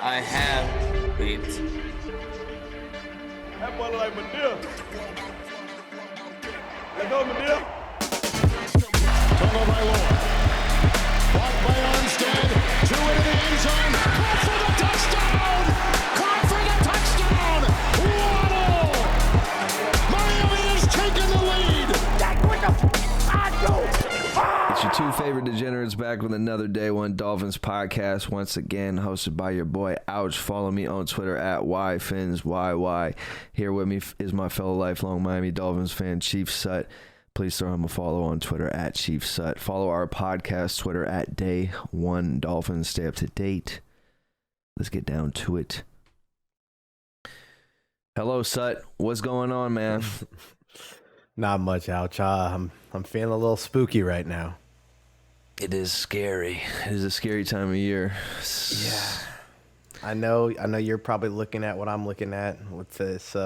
I have beat. That boy look like Medea. Let go, Medea. Turnover by Lord. Blocked by Armstead. Two into the end zone. Caught for the touchdown! Caught for the touchdown! Waddle! Miami has taken the lead! That's what the I do! It's your two favorite degenerates back with another Day One Dolphins podcast, once again hosted by your boy Ouch. Follow me on Twitter at YFinsYY. Here with me is my fellow lifelong Miami Dolphins fan, Chief Sut. Please throw him a follow on Twitter at Chief Sut. Follow our podcast Twitter at Day One Dolphins. Stay up to date. Let's get down to it. Hello, Sut. What's going on, man? Not much, Ouch. I'm feeling a little spooky right now. It is scary. It is a scary time of year. Yeah. I know you're probably looking at what I'm looking at with this.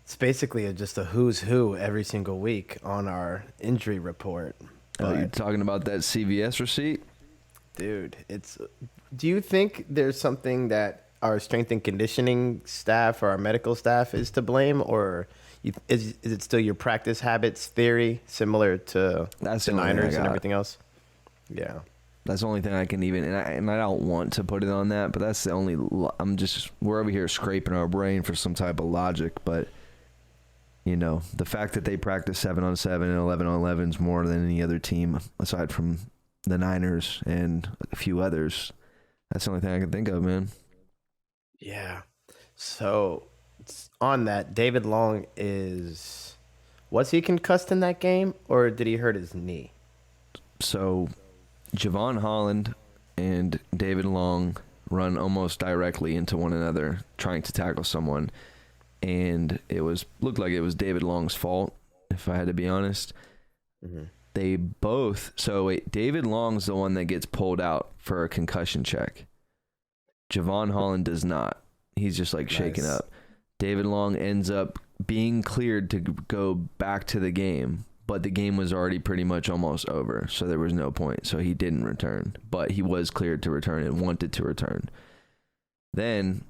It's basically just a who's who every single week on our injury report. Oh, you're talking about that CVS receipt? Dude, do you think there's something that our strength and conditioning staff or our medical staff is to blame, or is it still your practice habits theory similar to the Niners and everything else? Yeah. That's the only thing I can even, and I don't want to put it on that, but that's the only, we're over here scraping our brain for some type of logic, but, you know, the fact that they practice 7-on-7 and 11-on-11s more than any other team, aside from the Niners and a few others, that's the only thing I can think of, man. Yeah. So, on that, David Long was he concussed in that game, or did he hurt his knee? So, Javon Holland and David Long run almost directly into one another trying to tackle someone, and looked like it was David Long's fault, if I had to be honest. Mm-hmm. David Long's the one that gets pulled out for a concussion check. Javon Holland does not. He's just like shaken up. David Long ends up being cleared to go back to the game, but the game was already pretty much almost over, so there was no point. So he didn't return, but he was cleared to return and wanted to return. Then,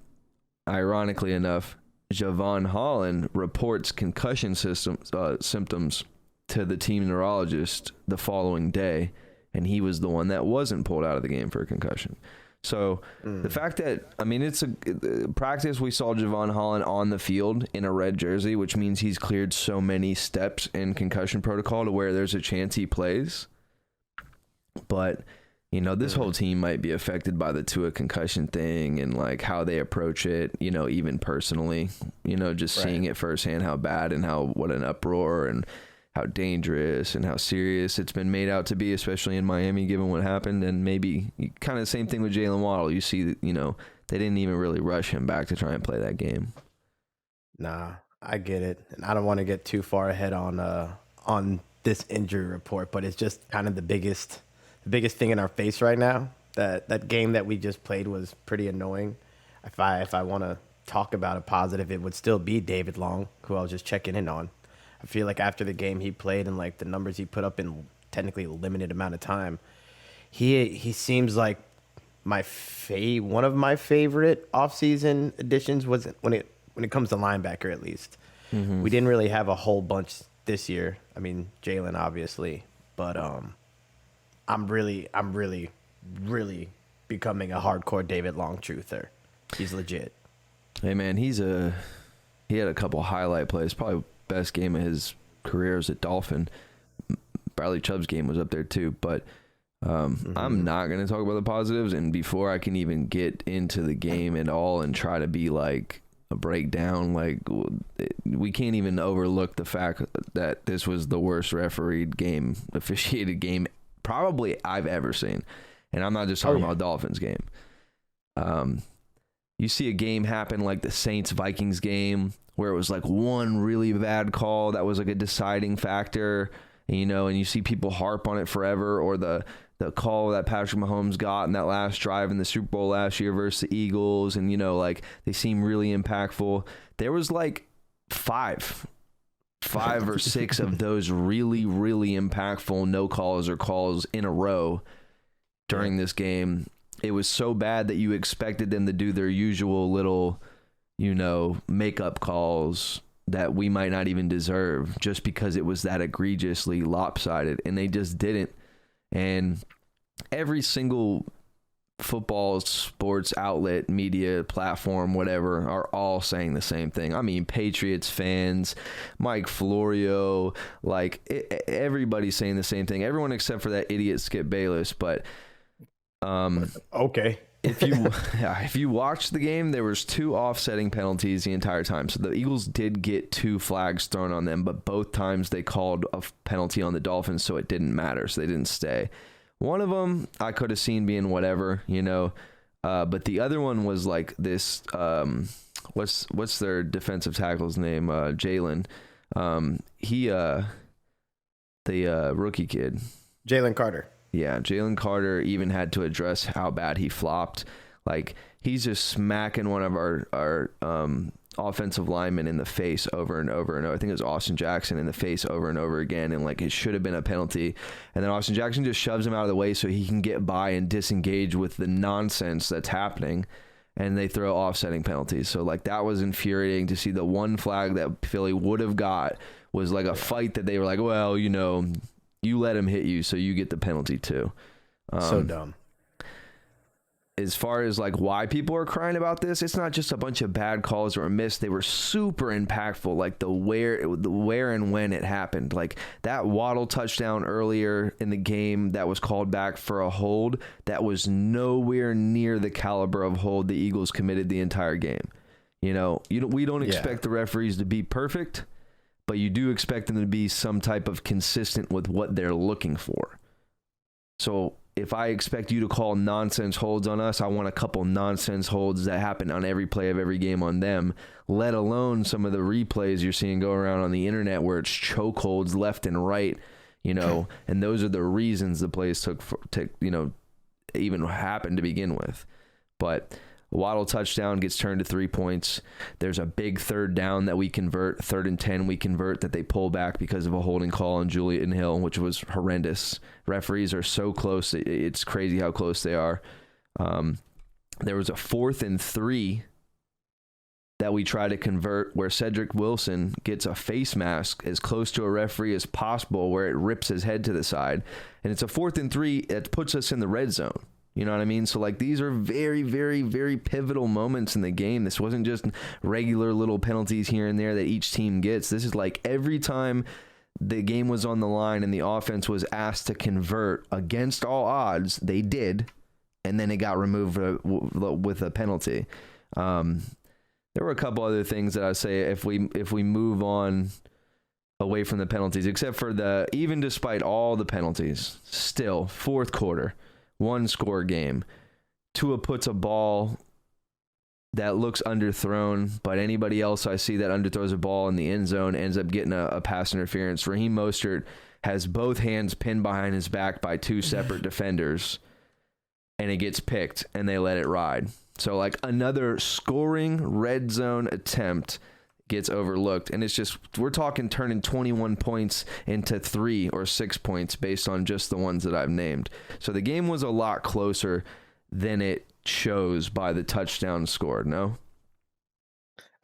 ironically enough, Javon Holland reports concussion symptoms to the team neurologist the following day, and he was the one that wasn't pulled out of the game for a concussion. So the fact that, it's a practice, we saw Javon Holland on the field in a red jersey, which means he's cleared so many steps in concussion protocol to where there's a chance he plays. But, this whole team might be affected by the Tua concussion thing and like how they approach it, even personally, just seeing it firsthand, how bad and what an uproar and how dangerous and how serious it's been made out to be, especially in Miami, given what happened. And maybe kind of the same thing with Jalen Waddle. You see, they didn't even really rush him back to try and play that game. Nah, I get it. And I don't want to get too far ahead on this injury report, but it's just kind of the biggest thing in our face right now. That game that we just played was pretty annoying. If I want to talk about a positive, it would still be David Long, who I was just checking in on. I feel like after the game he played and like the numbers he put up in technically a limited amount of time, he seems like one of my favorite offseason additions was when it comes to linebacker, at least. Mm-hmm. We didn't really have a whole bunch this year. Jalen obviously, but I'm really becoming a hardcore David Long truther. He's legit. Hey man, he had a couple highlight plays, probably best game of his career as a Dolphin. Bradley Chubb's game was up there too, but I'm not going to talk about the positives. And before I can even get into the game at all and try to be like a breakdown, like we can't even overlook the fact that this was the worst officiated game probably I've ever seen. And I'm not just talking about Dolphins game. You see a game happen like the Saints-Vikings game where it was like one really bad call that was like a deciding factor, and you see people harp on it forever, or the call that Patrick Mahomes got in that last drive in the Super Bowl last year versus the Eagles, and like they seem really impactful. There was like five or six of those really, really impactful no calls or calls in a row during this game. it was so bad that you expected them to do their usual little, makeup calls that we might not even deserve just because it was that egregiously lopsided, and they just didn't. And every single football, sports outlet, media platform, whatever, are all saying the same thing. I mean, Patriots fans, Mike Florio, everybody's saying the same thing. Everyone except for that idiot Skip Bayless. But okay. if you watch the game, there was 2 offsetting penalties the entire time. So the Eagles did get 2 flags thrown on them, but both times they called a penalty on the Dolphins, so it didn't matter. So they didn't stay. One of them I could have seen being whatever, but the other one was like this. What's their defensive tackle's name? Jalen. The rookie kid. Jalen Carter. Yeah, Jalen Carter even had to address how bad he flopped. Like, he's just smacking one of our offensive linemen in the face over and over and over. I think it was Austin Jackson in the face over and over again, and it should have been a penalty. And then Austin Jackson just shoves him out of the way so he can get by and disengage with the nonsense that's happening, and they throw offsetting penalties. So that was infuriating to see. The one flag that Philly would have got was like a fight that they were like, well, you let him hit you, so you get the penalty too. So dumb. As far as why people are crying about this, it's not just a bunch of bad calls that were missed. They were super impactful, the where and when it happened. That Waddle touchdown earlier in the game that was called back for a hold, that was nowhere near the caliber of hold the Eagles committed the entire game. We don't expect the referees to be perfect, but you do expect them to be some type of consistent with what they're looking for. So if I expect you to call nonsense holds on us, I want a couple nonsense holds that happen on every play of every game on them, let alone some of the replays you're seeing go around on the internet where it's choke holds left and right, and those are the reasons the plays took even happened to begin with. But Waddle touchdown gets turned to 3 points. There's a big third down that we convert, 3rd and 10 we convert, that they pull back because of a holding call on Julian Hill, which was horrendous. Referees are so close. It's crazy how close they are. There was a 4th and 3 that we try to convert where Cedric Wilson gets a face mask as close to a referee as possible where it rips his head to the side. And it's a 4th and 3 that puts us in the red zone. You know what I mean? So these are very, very, very pivotal moments in the game. This wasn't just regular little penalties here and there that each team gets. This is every time the game was on the line and the offense was asked to convert against all odds, they did, and then it got removed with a penalty. There were a couple other things that I'd say if we move on away from the penalties, except for even despite all the penalties, still 4th quarter, 1-score game. Tua puts a ball that looks underthrown, but anybody else I see that underthrows a ball in the end zone ends up getting a pass interference. Raheem Mostert has both hands pinned behind his back by 2 separate defenders, and it gets picked, and they let it ride. So another scoring red zone attempt gets overlooked, and it's just, we're talking turning 21 points into 3 or 6 points based on just the ones that I've named. So the game was a lot closer than it shows by the touchdown scored. No,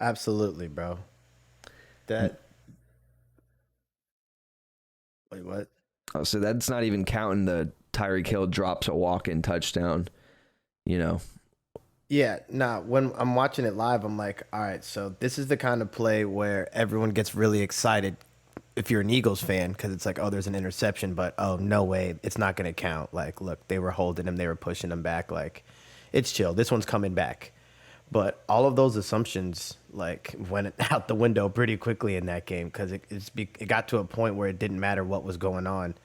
absolutely, bro. Wait, what? Oh, so that's not even counting the Tyreek Hill drops a walk-in touchdown. Yeah, when I'm watching it live, I'm like, all right, so this is the kind of play where everyone gets really excited if you're an Eagles fan, because it's like, oh, there's an interception, but oh, no way, it's not going to count. Look, they were holding him, they were pushing him back. It's chill. This one's coming back. But all of those assumptions, went out the window pretty quickly in that game, because it got to a point where it didn't matter what was going on.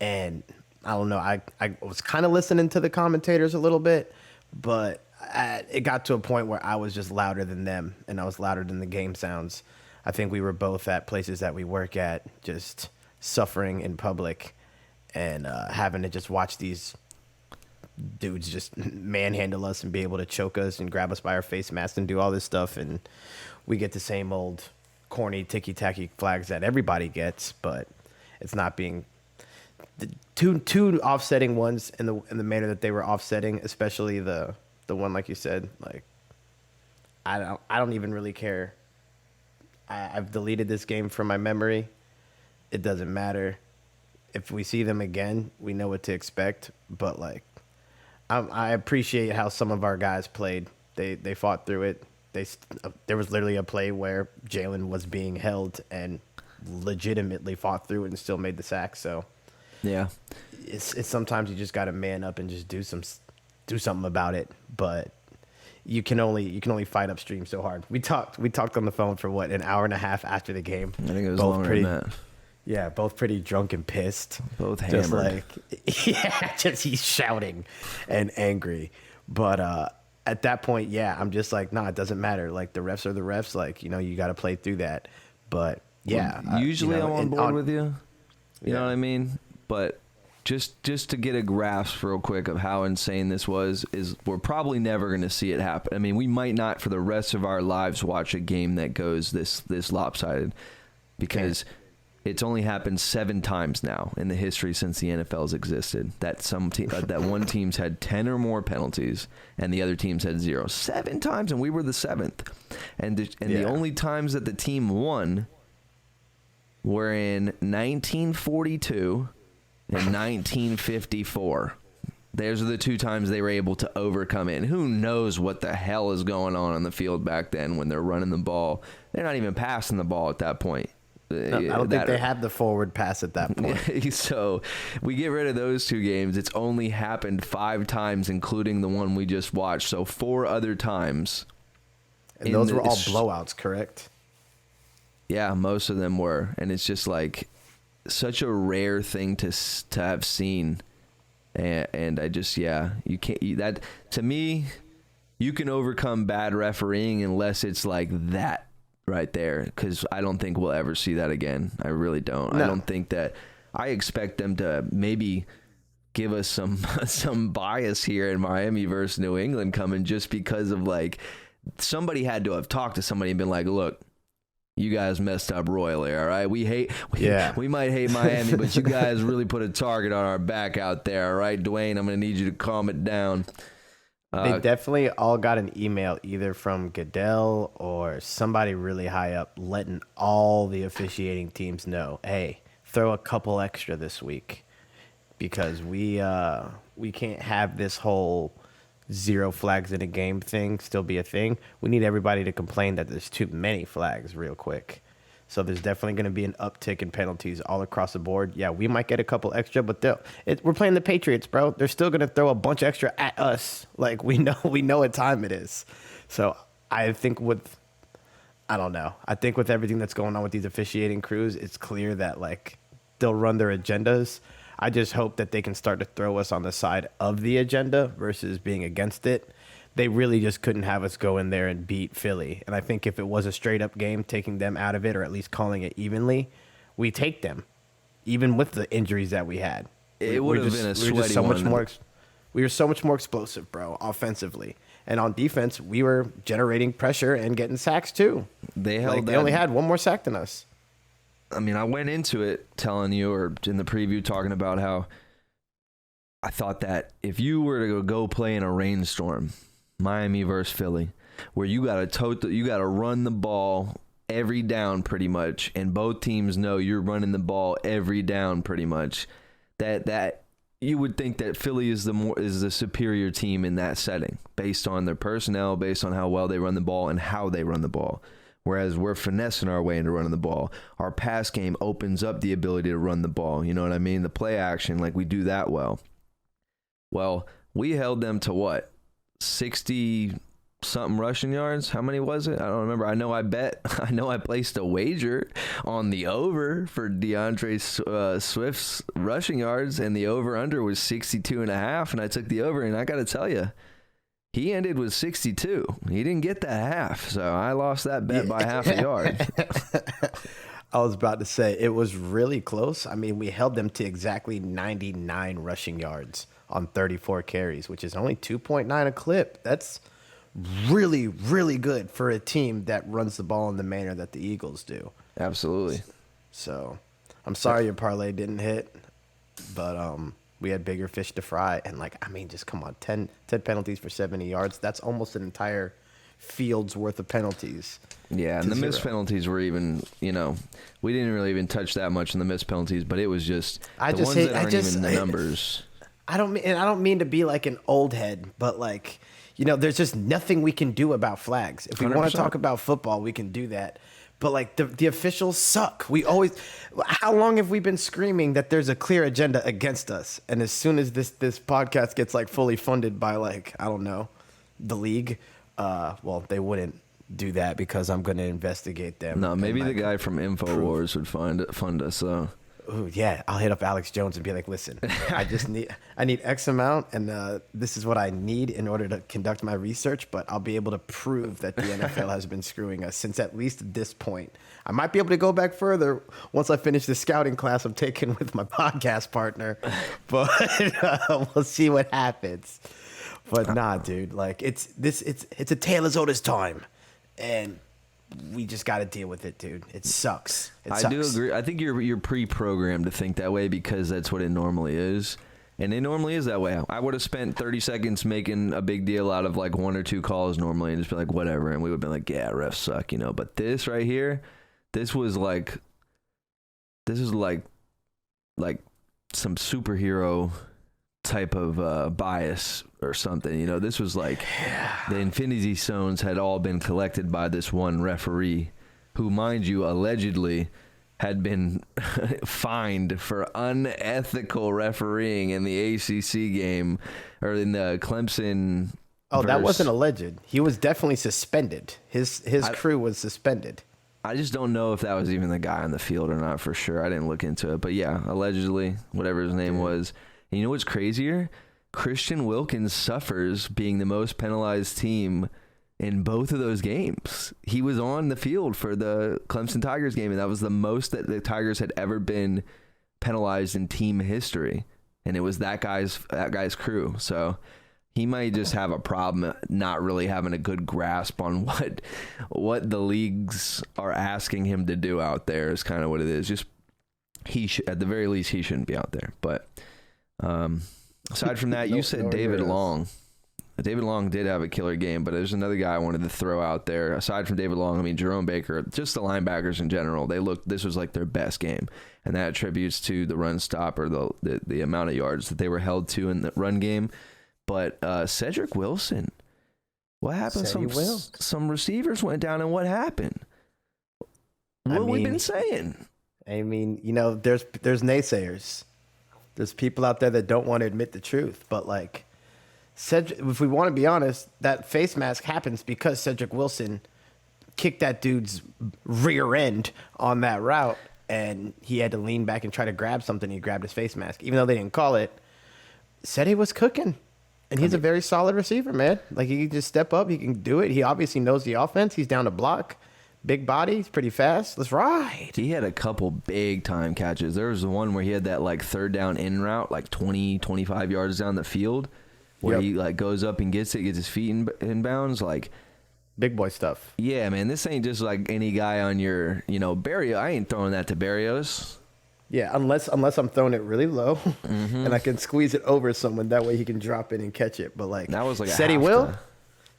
And I don't know, I was kind of listening to the commentators a little bit, but it got to a point where I was just louder than them, and I was louder than the game sounds. I think we were both at places that we work at, just suffering in public and having to just watch these dudes just manhandle us and be able to choke us and grab us by our face mask and do all this stuff. And we get the same old corny ticky-tacky flags that everybody gets, but it's not being the two offsetting ones in the manner that they were offsetting, especially the one like you said, like I don't even really care. I've deleted this game from my memory. It doesn't matter. If we see them again, we know what to expect. But like, I appreciate how some of our guys played. They fought through it. There was literally a play where Jalen was being held and legitimately fought through it and still made the sack. So yeah, it's sometimes you just got to man up and just do something about it. But you can only fight upstream so hard. We talked on the phone for what, an hour and a half after the game. I think it was longer than that. Yeah, both pretty drunk and pissed. Both just hammered. Just he's shouting and angry. But at that point, yeah, I'm just like, nah, it doesn't matter. Like, the refs are the refs. Like, you got to play through that. But yeah, well, usually I'm on board with you. You know what I mean? But just to get a grasp real quick of how insane this was, is we're probably never going to see it happen. I mean, we might not for the rest of our lives watch a game that goes this lopsided, because it's only happened 7 times now in the history since the NFL's existed that that one team's had 10 or more penalties and the other teams had 0. 7 times, and we were the 7th. And the only times that the team won were in 1942 and 1954. Those are the 2 times they were able to overcome it. And who knows what the hell is going on the field back then when they're running the ball. They're not even passing the ball at that point. No, I don't think they had the forward pass at that point. So we get rid of those 2 games. It's only happened 5 times, including the one we just watched. So 4 other times. And those were all blowouts, correct? Yeah, most of them were. And it's just like such a rare thing to have seen. And I just, you can't, that to me, you can overcome bad refereeing unless it's like that right there, because I don't think we'll ever see that again. I really don't. No. I don't think that. I expect them to maybe give us some bias here in Miami versus New England coming, just because of like somebody had to have talked to somebody and been like, look, you guys messed up royally, all right? We might hate Miami, but you guys really put a target on our back out there, all right? Dwayne, I'm going to need you to calm it down. They definitely all got an email either from Goodell or somebody really high up letting all the officiating teams know, hey, throw a couple extra this week, because we can't have this whole 0 flags in a game thing still be a thing. We need everybody to complain that there's too many flags real quick. So there's definitely going to be an uptick in penalties all across the board. Yeah, we might get a couple extra, but we're playing the Patriots, bro. They're still going to throw a bunch extra at us. Like, we know what time it is. So I think I don't know. I think with everything that's going on with these officiating crews, it's clear that like they'll run their agendas. I just hope that they can start to throw us on the side of the agenda versus being against it. They really just couldn't have us go in there and beat Philly. And I think if it was a straight-up game, taking them out of it or at least calling it evenly, we take them, even with the injuries that we had. It would have been a sweaty one. We were so much more explosive, bro, offensively. And on defense, we were generating pressure and getting sacks, too. They only had 1 more sack than us. I mean, I went into it telling you, or in the preview talking about how I thought that if you were to go play in a rainstorm, Miami versus Philly, where you gotta run the ball every down pretty much, and both teams know you're running the ball every down pretty much, that you would think that Philly is the superior team in that setting, based on their personnel, based on how well they run the ball and how they run the ball. Whereas we're finessing our way into running the ball. Our pass game opens up the ability to run the ball. You know what I mean? The play action, like, we do that well. Well, we held them to what? 60-something rushing yards? How many was it? I don't remember. I know I placed a wager on the over for DeAndre Swift's rushing yards, and the over-under was 62.5, and I took the over, and I got to tell you, he ended with 62. He didn't get that half, so I lost that bet by half a yard. I was about to say, it was really close. I mean, we held them to exactly 99 rushing yards on 34 carries, which is only 2.9 a clip. That's really, really good for a team that runs the ball in the manner that the Eagles do. Absolutely. So I'm sorry your parlay didn't hit. but we had bigger fish to fry. And like, I mean, just come on, 10 penalties for 70 yards. That's almost an entire field's worth of penalties. Yeah, and the missed penalties were even, we didn't really even touch that much in the missed penalties, but it was just ones that aren't even the numbers. I don't mean to be like an old head, but like, there's just nothing we can do about flags. If we 100%. want to talk about football, we can do that. But like the officials suck. How long have we been screaming that there's a clear agenda against us? And as soon as this podcast gets like fully funded by like, I don't know, the league, well, they wouldn't do that because I'm going to investigate them. No, maybe the guy from InfoWars would fund us. So. Ooh, yeah, I'll hit up Alex Jones and be like, listen, I need X amount, and this is what I need in order to conduct my research, but I'll be able to prove that the NFL has been screwing us since at least this point. I might be able to go back further once I finish the scouting class I'm taking with my podcast partner, but we'll see what happens. But nah, dude, like it's a tale as old as time, and we just got to deal with it, dude. It sucks. I do agree. I think you're pre-programmed to think that way because that's what it normally is. And it normally is that way. I would have spent 30 seconds making a big deal out of like one or two calls normally and just be like, whatever. And we would have been like, yeah, refs suck, But this right here, this is like some superhero type of bias or something. This was like the Infinity Stones had all been collected by this one referee who, mind you, allegedly had been fined for unethical refereeing in the ACC game or in the Clemson. Oh, that wasn't alleged. He was definitely suspended. His crew was suspended. I just don't know if that was even the guy on the field or not for sure. I didn't look into it. But yeah, allegedly, whatever his name was. And you know what's crazier? Christian Wilkins suffers being the most penalized team in both of those games. He was on the field for the Clemson Tigers game, and that was the most that the Tigers had ever been penalized in team history. And it was that guy's crew. So he might just have a problem not really having a good grasp on what the leagues are asking him to do out there is kind of what it is. Just at the very least, he shouldn't be out there. But aside from that, you said David Long. David Long did have a killer game, but there's another guy I wanted to throw out there. Aside from David Long, I mean, Jerome Baker, just the linebackers in general, this was like their best game. And that attributes to the run stop or the amount of yards that they were held to in the run game. But Cedric Wilson, what happened? Some receivers went down, and what happened? We've been saying. I mean, there's naysayers. There's people out there that don't want to admit the truth, but like, if we want to be honest, that face mask happens because Cedric Wilson kicked that dude's rear end on that route, and he had to lean back and try to grab something. He grabbed his face mask, even though they didn't call it. Said he was cooking, and he's a very solid receiver, man. Like, he can just step up, he can do it. He obviously knows the offense. He's down to block. Big body, he's pretty fast. Let's ride. He had a couple big time catches. There was the one where he had that like third down in route, like 20, 25 yards down the field, where he like goes up and gets his feet in bounds, like big boy stuff. Yeah, man, this ain't just like any guy on your, Barrios. I ain't throwing that to Barrios. Yeah, unless I'm throwing it really low and I can squeeze it over someone. That way he can drop it and catch it. But like, that was like said he will.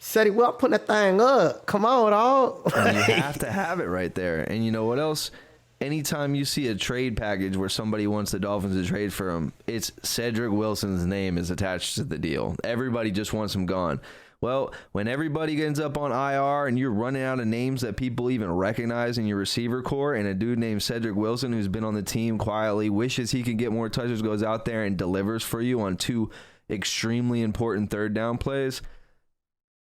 Said he will. I'm putting that thing up. Come on, dog. And you have to have it right there. And you know what else? Anytime you see a trade package where somebody wants the Dolphins to trade for him, it's Cedric Wilson's name is attached to the deal. Everybody just wants him gone. Well, when everybody ends up on IR and you're running out of names that people even recognize in your receiver core, and a dude named Cedric Wilson who's been on the team quietly, wishes he could get more touches, goes out there and delivers for you on two extremely important third down plays,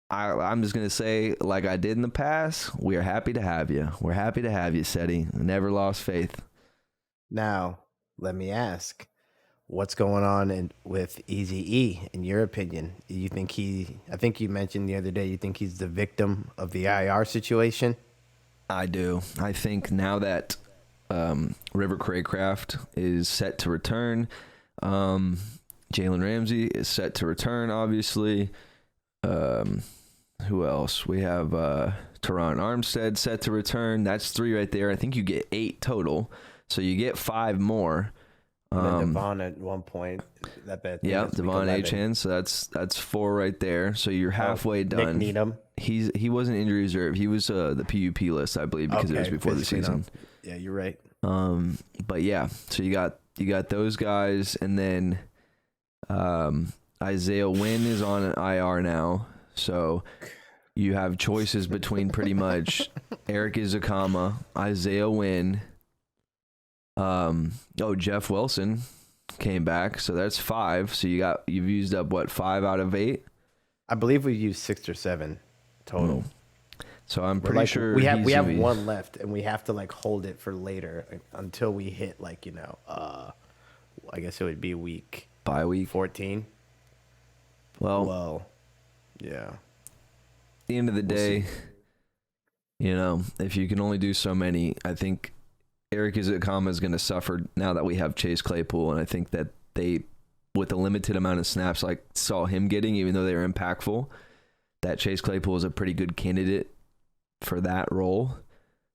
I'm just going to say, like I did in the past, we are happy to have you. We're happy to have you, Seti. Never lost faith. Now, let me ask, what's going on with Eazy-E, in your opinion? You think I think you mentioned the other day, you think he's the victim of the IR situation? I do. I think now that River Craycraft is set to return, Jalen Ramsey is set to return, obviously. Who else? We have Teron Armstead set to return. That's 3 right there. I think you get 8 total. So you get 5 more. And then Devon at one point. That bad. Yeah, Devon Achan. So that's 4 right there. So you're halfway done. Nick Needham. He wasn't injury reserve. He was the PUP list, I believe, because it was before the season. Yeah, you're right. But yeah, so you got those guys, and then Isaiah Wynn is on an IR now. So you have choices between pretty much Eric Izukama, Isaiah Wynn. Jeff Wilson came back, so that's 5. So you've used up what, 5 out of 8? I believe we used 6 or 7 total. So I'm pretty sure we have one left, and we have to like hold it for later until we hit I guess it would be bye week 14. Well, yeah. At the end of the day, if you can only do so many, I think Eric Izukama is going to suffer now that we have Chase Claypool, and I think that they, with the limited amount of snaps I saw him getting, even though they were impactful, that Chase Claypool is a pretty good candidate for that role,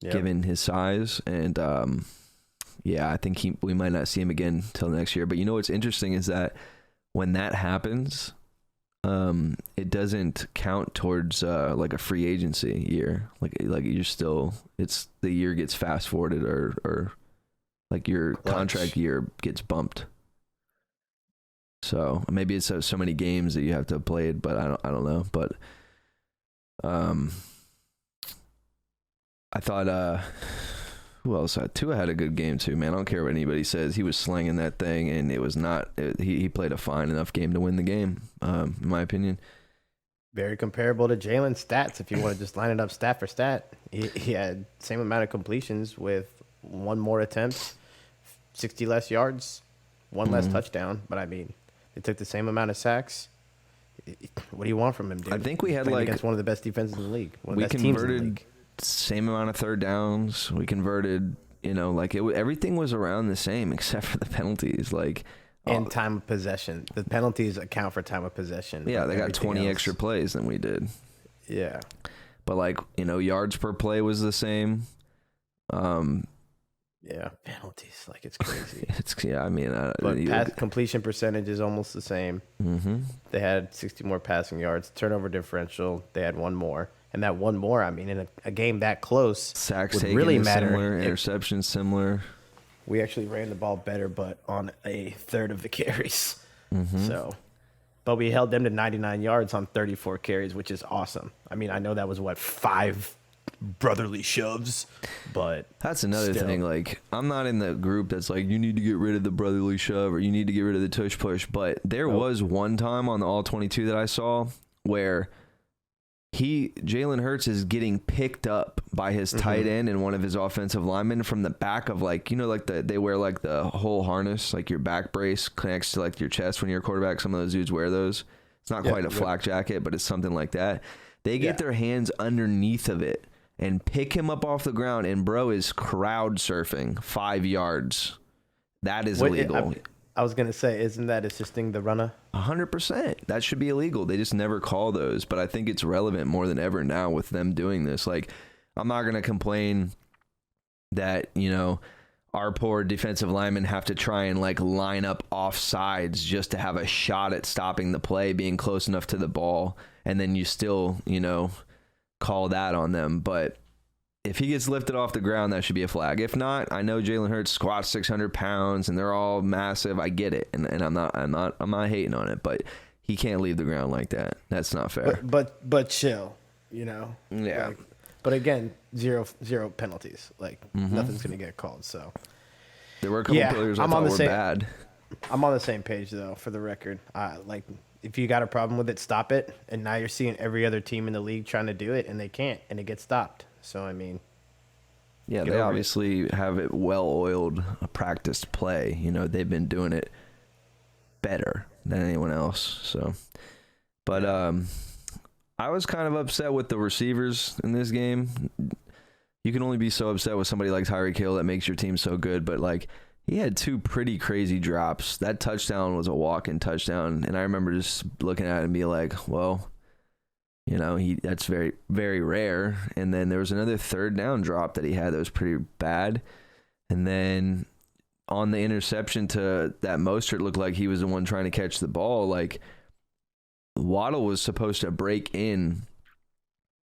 given his size. And I think we might not see him again till next year. But what's interesting is that when that happens, it doesn't count towards like a free agency year. Like you're still, it's the year gets fast forwarded, or like your contract year gets bumped. So maybe it's so many games that you have to have played, but I don't know. But I thought who else? Tua had a good game too, man. I don't care what anybody says. He was slinging that thing, and it was not. He played a fine enough game to win the game, in my opinion. Very comparable to Jalen's stats. If you want to just line it up stat for stat, he had same amount of completions with 1 more attempt, 60 less yards, 1 less touchdown. But I mean, they took the same amount of sacks. What do you want from him, dude? I think we had against one of the best defenses in the league. We converted same amount of third downs. We converted, everything was around the same except for the penalties. And time of possession. The penalties account for time of possession. Yeah, they got 20 extra plays than we did. Yeah. But yards per play was the same. Yeah, penalties, it's crazy. But pass completion percentage is almost the same. Mm-hmm. They had 60 more passing yards. Turnover differential, they had 1 more. And that 1 more, in a game that close, sacks would taken really is matter. Similar, interceptions similar. We actually ran the ball better, but on a third of the carries. Mm-hmm. So, but we held them to 99 yards on 34 carries, which is awesome. I know that was 5 brotherly shoves, but that's another thing. I'm not in the group that's you need to get rid of the brotherly shove or you need to get rid of the tush push. But there was one time on the all 22 that I saw where Jalen Hurts is getting picked up by his tight end and one of his offensive linemen from the back of they wear the whole harness, your back brace connects to your chest when you're a quarterback. Some of those dudes wear those. It's not quite a flak jacket, but it's something like that. They get their hands underneath of it and pick him up off the ground, and bro is crowd surfing 5 yards. That is illegal. I was gonna say, isn't that assisting the runner? 100%. That should be illegal. They just never call those, but I think it's relevant more than ever now with them doing this. I'm not gonna complain that our poor defensive linemen have to try and line up off sides just to have a shot at stopping the play, being close enough to the ball, and then you still call that on them. But if he gets lifted off the ground, that should be a flag. If not, I know Jalen Hurts squats 600 pounds and they're all massive. I get it, and I'm not hating on it, but he can't leave the ground like that. That's not fair. But chill, Yeah. But again, zero penalties. Nothing's gonna get called. So there were a couple players I thought were bad. I'm on the same page though. For the record, if you got a problem with it, stop it. And now you're seeing every other team in the league trying to do it, and they can't, and it gets stopped. So yeah, they obviously have it well-oiled, practiced play. They've been doing it better than anyone else. So, but I was kind of upset with the receivers in this game. You can only be so upset with somebody like Tyreek Hill that makes your team so good, but he had 2 pretty crazy drops. That touchdown was a walk-in touchdown, and I remember just looking at it and being like, well, that's very, very rare. And then there was another third down drop that he had that was pretty bad. And then on the interception to that Mostert looked like he was the one trying to catch the ball. Like, Waddle was supposed to break in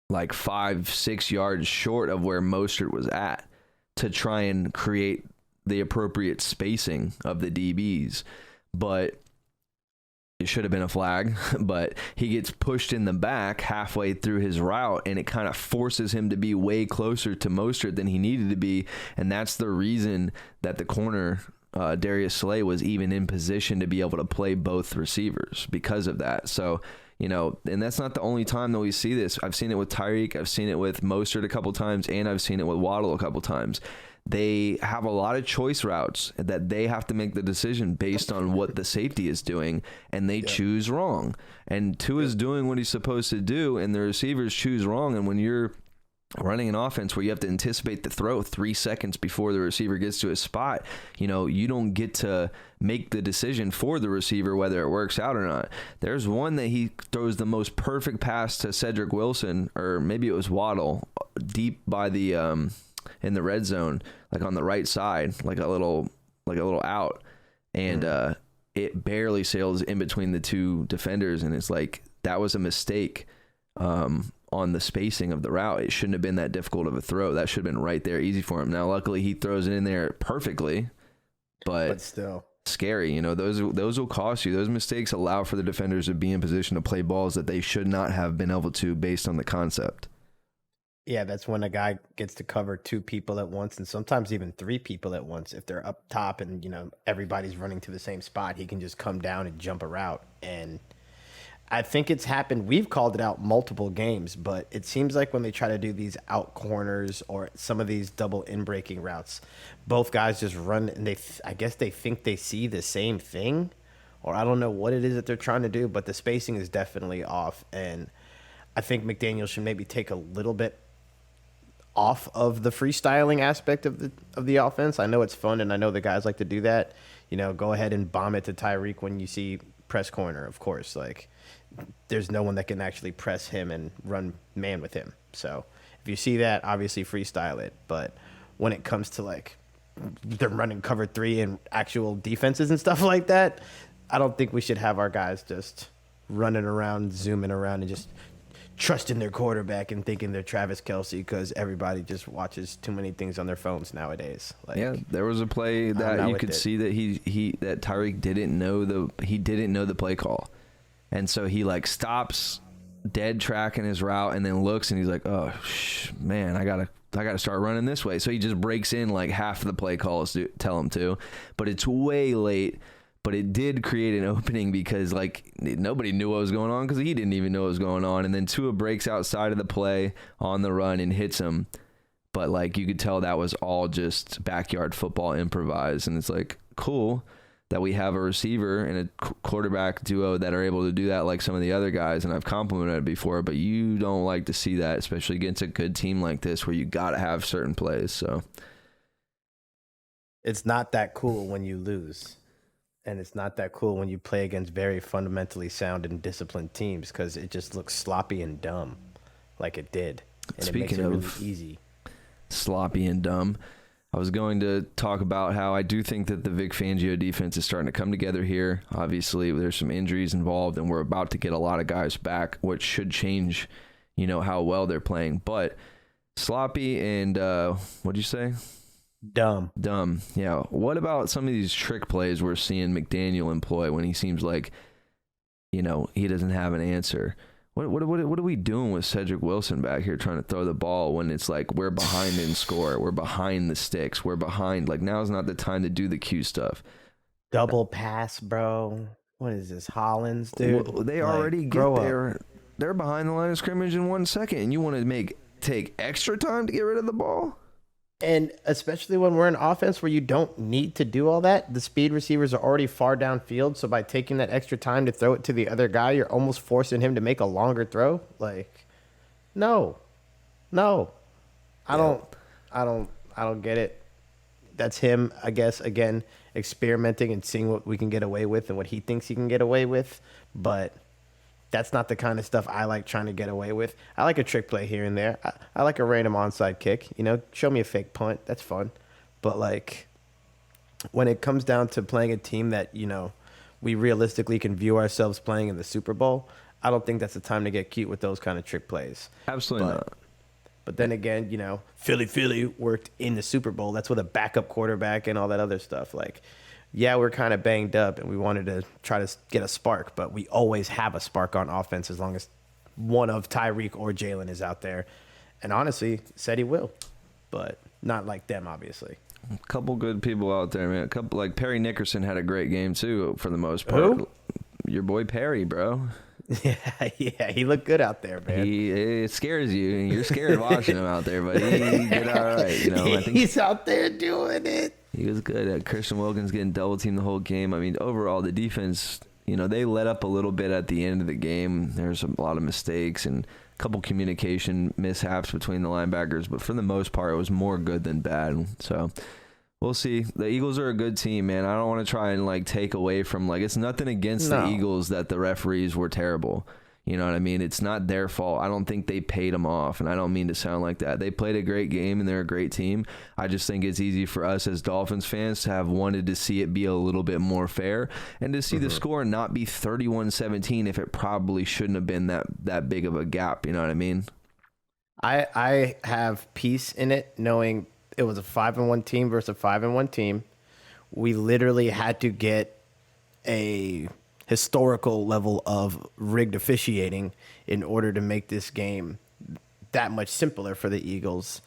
like 5-6 yards short of where Mostert was at to try and create the appropriate spacing of the DBs. But it should have been a flag, but he gets pushed in the back halfway through his route, and it kind of forces him to be way closer to Mostert than he needed to be, and that's the reason that the corner, Darius Slay, was even in position to be able to play both receivers because of that. So, you know, and that's not the only time that we see this. I've seen it with Tyreek, I've seen it with Mostert a couple times, and I've seen it with Waddle a couple times. They have a lot of choice routes that they have to make the decision based on what the safety is doing, and they choose wrong. And Tua's doing what he's supposed to do, and the receivers choose wrong. And when you're running an offense where you have to anticipate the throw 3 seconds before the receiver gets to his spot, you know, you don't get to make the decision for the receiver whether it works out or not. There's one that he throws the most perfect pass to Cedric Wilson, or maybe it was Waddle, deep by the in the red zone, like on the right side, like a little out, and it barely sails in between the two defenders, and it's like that was a mistake on the spacing of the route. It shouldn't have been that difficult of a throw. That should have been right there, easy for him. Now, luckily, he throws it in there perfectly, but still scary. You know, those will cost you. Those mistakes allow for the defenders to be in position to play balls that they should not have been able to based on the concept. Yeah, that's when a guy gets to cover 2 people at once, and sometimes even 3 people at once. If they're up top and, you know, everybody's running to the same spot, he can just come down and jump a route. And I think it's happened. We've called it out multiple games, but it seems like when they try to do these out corners or some of these double in-breaking routes, both guys just run, and I guess they think they see the same thing, or I don't know what it is that they're trying to do, but the spacing is definitely off. And I think McDaniel should maybe take a little bit off of the freestyling aspect of the offense. I know it's fun, and I know the guys like to do that. You know, go ahead and bomb it to Tyreek when you see press corner, of course. Like, there's no one that can actually press him and run man with him. So if you see that, obviously freestyle it. But when it comes to, like, they're running cover 3 and actual defenses and stuff like that, I don't think we should have our guys just running around, zooming around, and just trusting their quarterback and thinking they're Travis Kelce, because everybody just watches too many things on their phones nowadays. Like, yeah, there was a play that you could see that that Tyreek didn't know the play call, and so he like stops dead tracking his route and then looks and he's like, oh man, I gotta start running this way. So he just breaks in like half of the play calls to tell him to, but it's way late. But it did create an opening because, like, nobody knew what was going on because he didn't even know what was going on. And then Tua breaks outside of the play on the run and hits him. But, like, you could tell that was all just backyard football improvised. And it's, like, cool that we have a receiver and a quarterback duo that are able to do that like some of the other guys. And I've complimented it before, but you don't like to see that, especially against a good team like this where you got to have certain plays. So it's not that cool when you lose. And it's not that cool when you play against very fundamentally sound and disciplined teams, because it just looks sloppy and dumb like it did. And Speaking it makes it of really easy. Sloppy and dumb, I was going to talk about how I do think that the Vic Fangio defense is starting to come together here. Obviously, there's some injuries involved, and we're about to get a lot of guys back, which should change, you know, how well they're playing. But sloppy and, what'd you say? Dumb. Yeah. What about some of these trick plays we're seeing McDaniel employ when he seems like, you know, he doesn't have an answer? What are we doing with Cedric Wilson back here trying to throw the ball when it's like we're behind in score, we're behind the sticks, we're behind? Like, now's not the time to do the Q stuff. Double pass, bro. What is this, Hollins, dude? Well, they already get there. They're behind the line of scrimmage in 1 second, and you want to take extra time to get rid of the ball? And especially when we're in offense where you don't need to do all that, the speed receivers are already far downfield. So by taking that extra time to throw it to the other guy, you're almost forcing him to make a longer throw. Like, no, I don't get it. That's him, I guess, again, experimenting and seeing what we can get away with and what he thinks he can get away with. But that's not the kind of stuff I like trying to get away with. I like a trick play here and there. I like a random onside kick. You know, show me a fake punt. That's fun. But, like, when it comes down to playing a team that, we realistically can view ourselves playing in the Super Bowl, I don't think that's the time to get cute with those kind of trick plays. Absolutely not. But then again, Philly worked in the Super Bowl. That's with a backup quarterback and all that other stuff. Like, yeah, we're kind of banged up and we wanted to try to get a spark, but we always have a spark on offense as long as one of Tyreek or Jalen is out there. And honestly, said he will, but not like them, obviously. A couple good people out there, man. A couple, like Perry Nickerson had a great game too, for the most part. Who? Your boy Perry, bro. Yeah, he looked good out there, man. It scares you, and you're scared watching him out there, but he did all right. I think He's out there doing it. he was good. Christian Wilkins getting double teamed the whole game. I mean, overall, the defense, they let up a little bit at the end of the game. There's a lot of mistakes and a couple communication mishaps between the linebackers, but for the most part, it was more good than bad. So we'll see. The Eagles are a good team, man. I don't want to try and take away from it's nothing against the Eagles that the referees were terrible. You know what I mean? It's not their fault. I don't think they paid them off, and I don't mean to sound like that. They played a great game, and they're a great team. I just think it's easy for us as Dolphins fans to have wanted to see it be a little bit more fair and to see the score not be 31-17 if it probably shouldn't have been that big of a gap. You know what I mean? I have peace in it knowing it was a 5-1 team versus a 5-1 team. We literally had to get a historical level of rigged officiating in order to make this game that much simpler for the Eagles.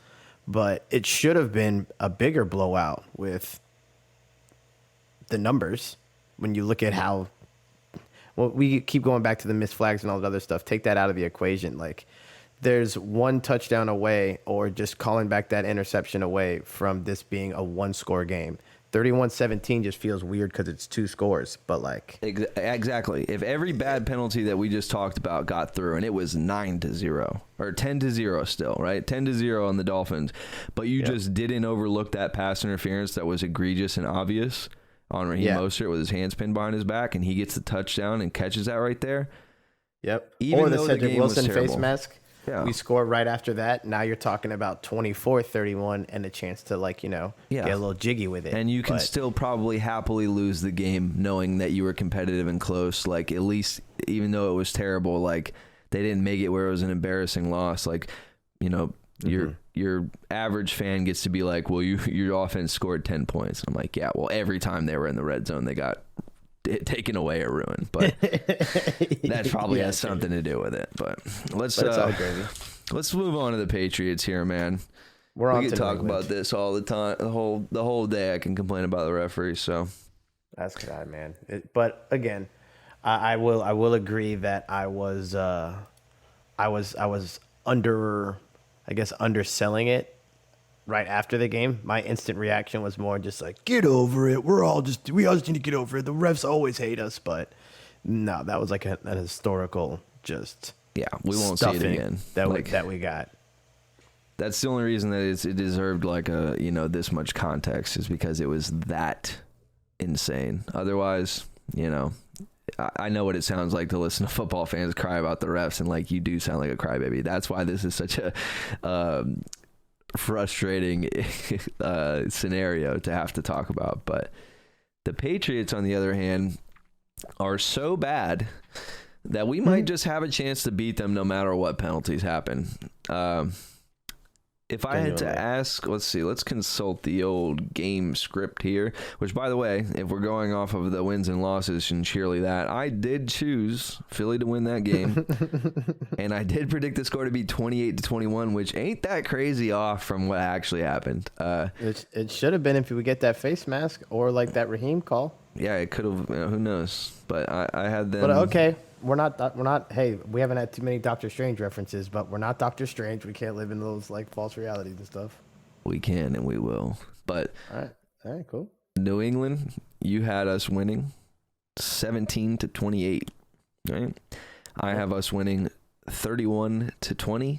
But it should have been a bigger blowout with the numbers. When you look at how, we keep going back to the missed flags and all that other stuff. Take that out of the equation. There's one touchdown away or just calling back that interception away from this being a one-score game. 31-17 just feels weird because it's two scores, but Exactly. If every bad penalty that we just talked about got through, and it was 9-0 or 10-0 still, right? 10-0 on the Dolphins, but you just didn't overlook that pass interference that was egregious and obvious on Raheem Mostert with his hands pinned behind his back, and he gets the touchdown and catches that right there. Yep. Even or the though Cedric game was Wilson face terrible. mask. Yeah. We score right after that. Now you're talking about 24-31 and a chance to get a little jiggy with it. And you can still probably happily lose the game knowing that you were competitive and close. At least, even though it was terrible, they didn't make it where it was an embarrassing loss. Your average fan gets to be like, well, your offense scored 10 points. I'm like, yeah, well, every time they were in the red zone, they got taken away or ruined, but that probably has something to do with it. But let's move on to the Patriots here, man. We can talk about this all the time, the whole day. I can complain about the referees, so that's good, man. But again, I will agree that I was underselling it. Right after the game, my instant reaction was more just get over it. We all just need to get over it. The refs always hate us, but no, that was an historical we won't see it again. That we got. That's the only reason that it deserved this much context is because it was that insane. Otherwise, I know what it sounds like to listen to football fans cry about the refs, and you do sound like a crybaby. That's why this is such a frustrating scenario to have to talk about. But the Patriots, on the other hand, are so bad that we might just have a chance to beat them no matter what penalties happen. If I had to ask, let's consult the old game script here, which, by the way, if we're going off of the wins and losses and surely that, I did choose Philly to win that game. And I did predict the score to be 28-21, which ain't that crazy off from what actually happened. It should have been if we get that face mask or that Raheem call. Yeah, it could have, who knows? But I had them. But okay. We're not. Hey, we haven't had too many Doctor Strange references, but we're not Doctor Strange. We can't live in those false realities and stuff. We can and we will. But all right, cool. New England, you had us winning 17-28, right? I have us winning 31-20.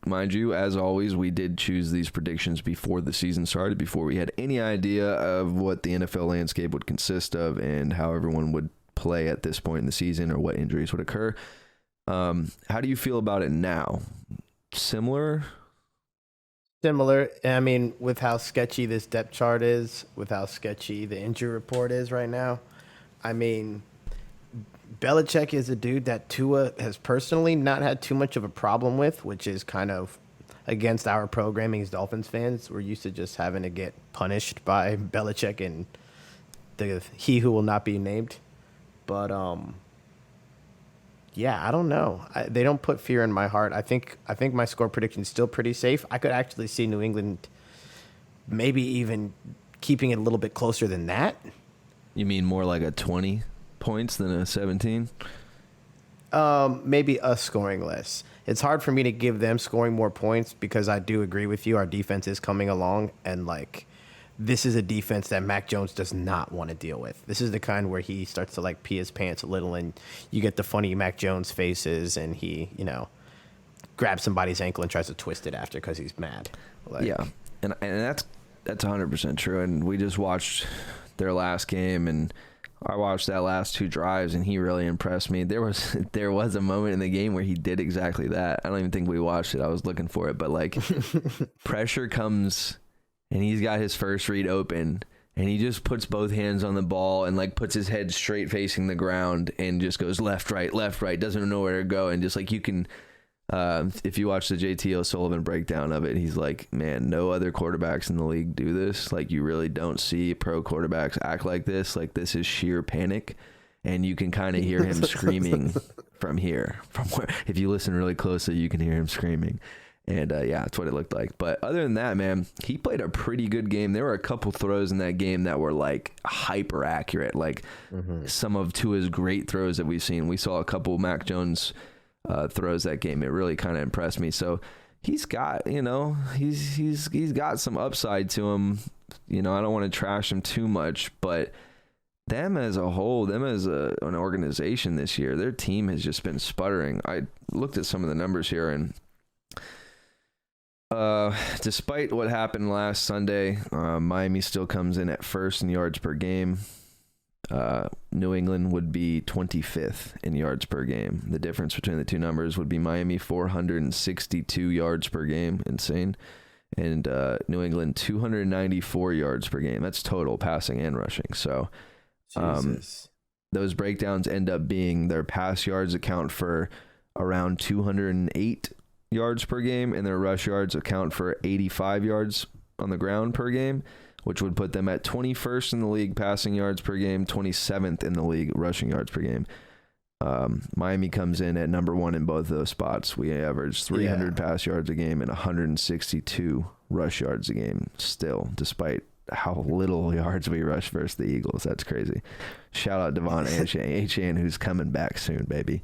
Mind you, as always, we did choose these predictions before the season started, before we had any idea of what the NFL landscape would consist of and how everyone would play at this point in the season or what injuries would occur. How do you feel about it now? Similar Similar. I mean, with how sketchy this depth chart is, with how sketchy the injury report is right now, I mean, Belichick is a dude that Tua has personally not had too much of a problem with, which is kind of against our programming as Dolphins fans. We're used to just having to get punished by Belichick and he who will not be named. But yeah, I don't know. They don't put fear in my heart. I think my score prediction is still pretty safe. I could actually see New England maybe even keeping it a little bit closer than that. You mean more like a 20 points than a 17? Maybe us scoring less. It's hard for me to give them scoring more points because I do agree with you. Our defense is coming along, and like this is a defense that Mac Jones does not want to deal with. This is the kind where he starts to like pee his pants a little, and you get the funny Mac Jones faces, and he, grabs somebody's ankle and tries to twist it after because he's mad. Like, yeah, and that's 100% true. And we just watched their last game, and I watched that last two drives, and he really impressed me. There was a moment in the game where he did exactly that. I don't even think we watched it. I was looking for it, but like pressure comes, and he's got his first read open, and he just puts both hands on the ball and like puts his head straight facing the ground and just goes left, right, doesn't know where to go. And just like you can, if you watch the JT O'Sullivan breakdown of it, he's like, man, no other quarterbacks in the league do this. Like you really don't see pro quarterbacks act like this. Like this is sheer panic. And you can kind of hear him screaming from here. From where, if you listen really closely, you can hear him screaming. And yeah, that's what it looked like. But other than that, man, he played a pretty good game. There were a couple throws in that game that were like hyper accurate, like some of Tua's great throws that we've seen. We saw a couple Mac Jones throws that game. It really kind of impressed me. So he's got, he's got some upside to him. I don't want to trash him too much, but them as a whole, them as an organization this year, their team has just been sputtering. I looked at some of the numbers here, and despite what happened last Sunday, Miami still comes in at first in yards per game. New England would be 25th in yards per game. The difference between the two numbers would be Miami 462 yards per game, insane, and New England 294 yards per game. That's total passing and rushing. So those breakdowns end up being their pass yards account for around 208 yards per game, and their rush yards account for 85 yards on the ground per game, which would put them at 21st in the league passing yards per game, 27th in the league rushing yards per game. Miami comes in at number one in both those spots. We average 300 pass yards a game and 162 rush yards a game still, despite how little yards we rush versus the Eagles. That's crazy. Shout out Devon Achane, who's coming back soon, baby.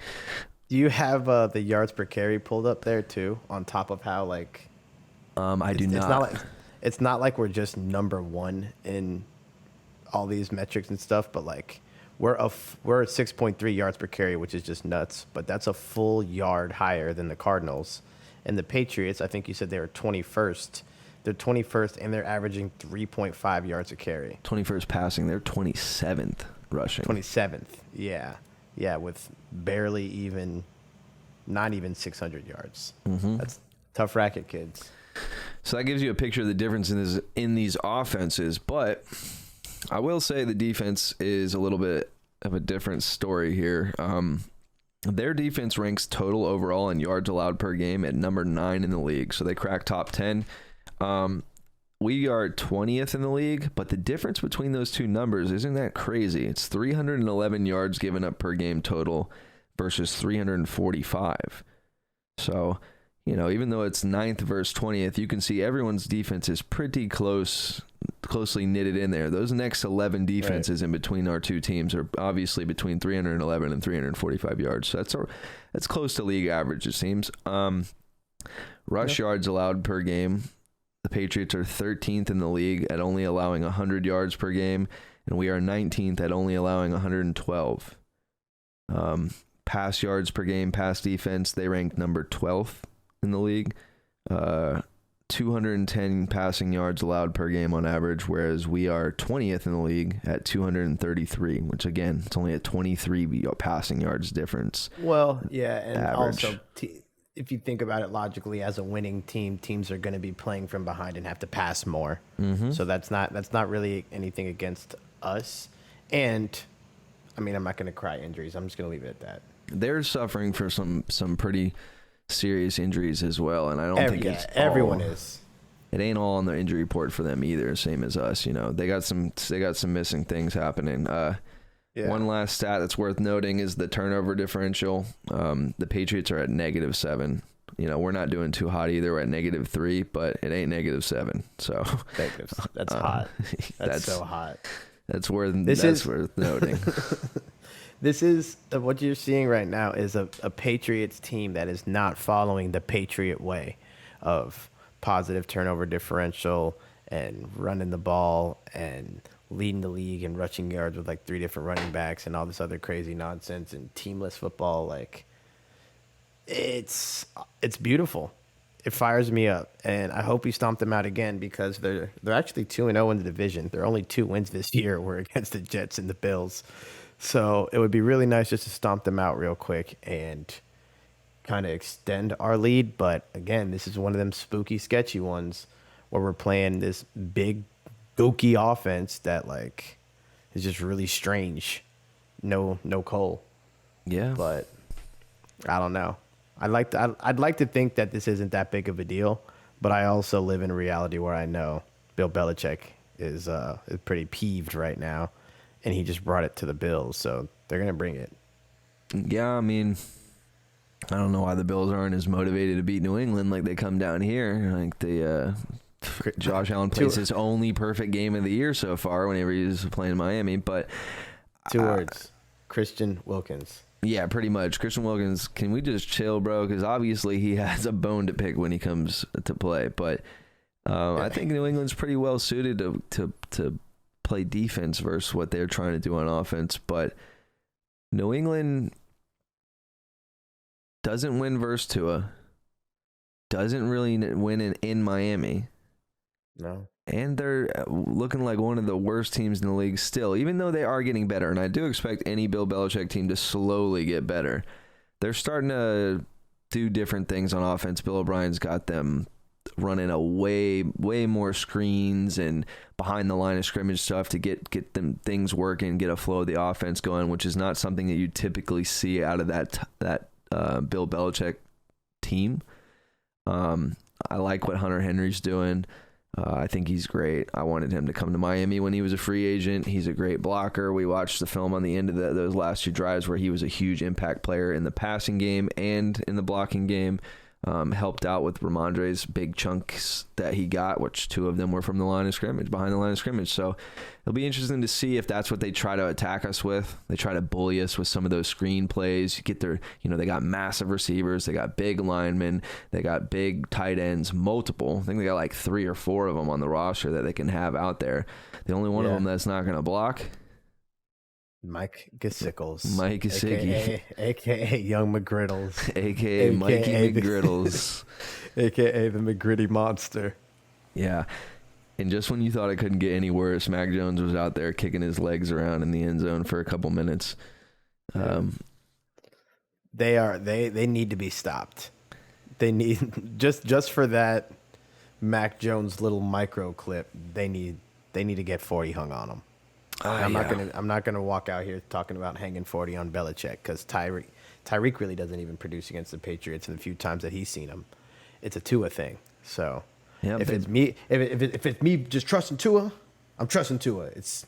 Do you have the yards per carry pulled up there too, on top of how like? I do not. It's not like we're just number one in all these metrics and stuff, but like we're at 6.3 yards per carry, which is just nuts. But that's a full yard higher than the Cardinals. And the Patriots, I think you said they were 21st. They're 21st, and they're averaging 3.5 yards a carry. 21st passing. They're 27th rushing. 27th, yeah. Yeah, with barely even, not even 600 yards. Mm-hmm. That's tough racket, kids. So that gives you a picture of the difference in these offenses. But I will say the defense is a little bit of a different story here. Their defense ranks total overall in yards allowed per game at number 9 in the league. So they crack top 10. We are 20th in the league, but the difference between those two numbers isn't that crazy. It's 311 yards given up per game total versus 345. So, even though it's 9th versus 20th, you can see everyone's defense is pretty closely knitted in there. Those next 11 defenses in between our two teams are obviously between 311 and 345 yards. So that's close to league average, it seems. Rush yards allowed per game. The Patriots are 13th in the league at only allowing 100 yards per game, and we are 19th at only allowing 112. Pass yards per game, pass defense, they rank number 12th in the league. 210 passing yards allowed per game on average, whereas we are 20th in the league at 233, which again, it's only a 23 passing yards difference. Well, yeah, and average. also if you think about it logically, as a winning team, teams are going to be playing from behind and have to pass more. Mm-hmm. So that's not really anything against us. And I mean, I'm not going to cry injuries. I'm just going to leave it at that. They're suffering for some pretty serious injuries as well, and I don't think it's everyone is. It ain't all on the injury report for them either. Same as us, they got some missing things happening. One last stat that's worth noting is the turnover differential. The Patriots are at -7. We're not doing too hot either. We're at -3, but it ain't -7. So that's hot. That's so hot. That's worth noting. This is what you're seeing right now is a Patriots team that is not following the Patriot way of positive turnover differential and running the ball and leading the league in rushing yards with like 3 different running backs and all this other crazy nonsense and teamless football. Like, it's beautiful. It fires me up, and I hope we stomp them out again because they're actually 2-0 in the division. Their only 2 wins this year were against the Jets and the Bills. So it would be really nice just to stomp them out real quick and kind of extend our lead. But again, this is one of them spooky, sketchy ones where we're playing this big, gooky offense that like is just really strange. No Cole. Yeah. But I don't know. I'd like to think that this isn't that big of a deal, but I also live in a reality where I know Bill Belichick is pretty peeved right now. And he just brought it to the Bills, so they're going to bring it. Yeah, I mean, I don't know why the Bills aren't as motivated to beat New England like they come down here. Like Josh Allen plays his only perfect game of the year so far whenever he's playing Miami. But 2 words, Christian Wilkins. Yeah, pretty much. Christian Wilkins, can we just chill, bro? Because obviously he has a bone to pick when he comes to play. But I think New England's pretty well suited to play defense versus what they're trying to do on offense. But New England doesn't win versus Tua, doesn't really win in Miami. No. And they're looking like one of the worst teams in the league still, even though they are getting better. And I do expect any Bill Belichick team to slowly get better. They're starting to do different things on offense. Bill O'Brien's got them running a way more screens and behind the line of scrimmage stuff to get them things working, get a flow of the offense going, which is not something that you typically see out of that Bill Belichick team. I like what Hunter Henry's doing. I think he's great. I wanted him to come to Miami when he was a free agent. He's a great blocker. We watched the film on the end of those last 2 drives where he was a huge impact player in the passing game and in the blocking game. Helped out with Ramondre's big chunks that he got, which 2 of them were from the line of scrimmage, behind the line of scrimmage. So it'll be interesting to see if that's what they try to attack us with. They try to bully us with some of those screen plays. You get their, they got massive receivers, they got big linemen, they got big tight ends, multiple. I think they got like 3 or 4 of them on the roster that they can have out there. The only one of them that's not going to block, Mike Gesicki. Mike Gesicki. AKA Young McGriddles. AKA Mikey McGriddles. AKA the McGritty Monster. Yeah. And just when you thought it couldn't get any worse, Mac Jones was out there kicking his legs around in the end zone for a couple minutes. They need to be stopped. They need just for that Mac Jones little micro clip, they need to get 40 hung on them. I'm not gonna walk out here talking about hanging 40 on Belichick because Tyreek really doesn't even produce against the Patriots in the few times that he's seen him. It's a Tua thing. So if it's me just trusting Tua, I'm trusting Tua. It's